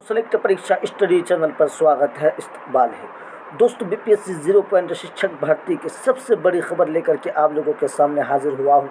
Select परीक्षा study channel पर स्वागत है। इस्तकबाल है दोस्तों। बीपीएससी 0 पॉइंट शिक्षक भर्ती की सबसे बड़ी खबर लेकर के आप लोगों के सामने हाजिर हुआ हूँ।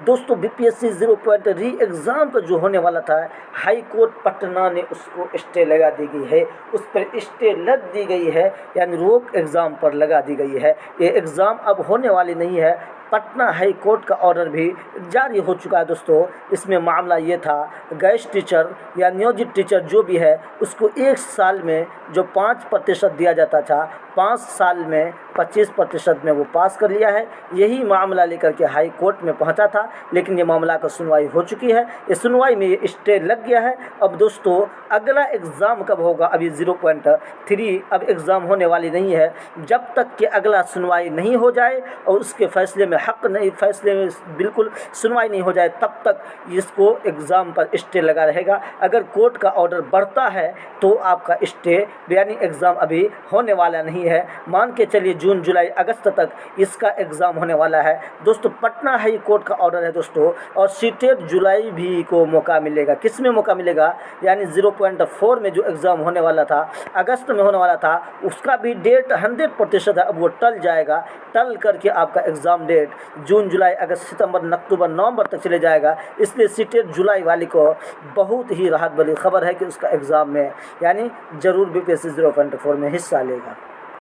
दोस्तों बीपीएससी 0 पॉइंट री एग्ज़ाम का जो होने वाला था, हाई कोर्ट पटना ने उसको स्टे लगा दी गई है, उस पर स्टे लग दी गई है, यानी रोक एग्ज़ाम पर लगा दी गई है। ये एग्ज़ाम अब होने वाली नहीं है। पटना हाई कोर्ट का ऑर्डर भी जारी हो चुका है। दोस्तों इसमें मामला ये था, गैस टीचर या नियोजित टीचर जो भी है उसको 1 साल में जो 5% दिया जाता था, 5 साल में 25% में वो पास कर लिया है। यही मामला लेकर के हाई कोर्ट में पहुंचा था, लेकिन ये मामला का सुनवाई हो चुकी है। इस सुनवाई में ये स्टे लग गया है। अब दोस्तों अगला एग्ज़ाम कब होगा, अभी 0.3 अब एग्ज़ाम होने वाली नहीं है। जब तक कि अगला सुनवाई नहीं हो जाए और उसके फैसले में हक़ नहीं, फैसले में बिल्कुल सुनवाई नहीं हो जाए, तब तक इसको एग्ज़ाम पर स्टे लगा रहेगा। अगर कोर्ट का ऑर्डर बढ़ता है तो आपका स्टे यानी एग्ज़ाम अभी होने वाला नहीं है। मान के चलिए जून जुलाई अगस्त तक इसका एग्ज़ाम होने वाला है। दोस्तों पटना हाई कोर्ट का ऑर्डर है दोस्तों, और सीटेट जुलाई भी को मौका मिलेगा। किस में मौका मिलेगा, यानी 0.4 में जो एग्ज़ाम होने वाला था, अगस्त में होने वाला था, उसका भी डेट 100% है। अब वो टल जाएगा, टल करके आपका एग्ज़ाम डेट जून जुलाई अगस्त सितंबर अक्टूबर नवंबर तक चले जाएगा। इसलिए सीटेट जुलाई वाली को बहुत ही राहत वाली खबर है कि उसका एग्ज़ाम में यानी ज़रूर बीपीएससी 0.4 में हिस्सा लेगा।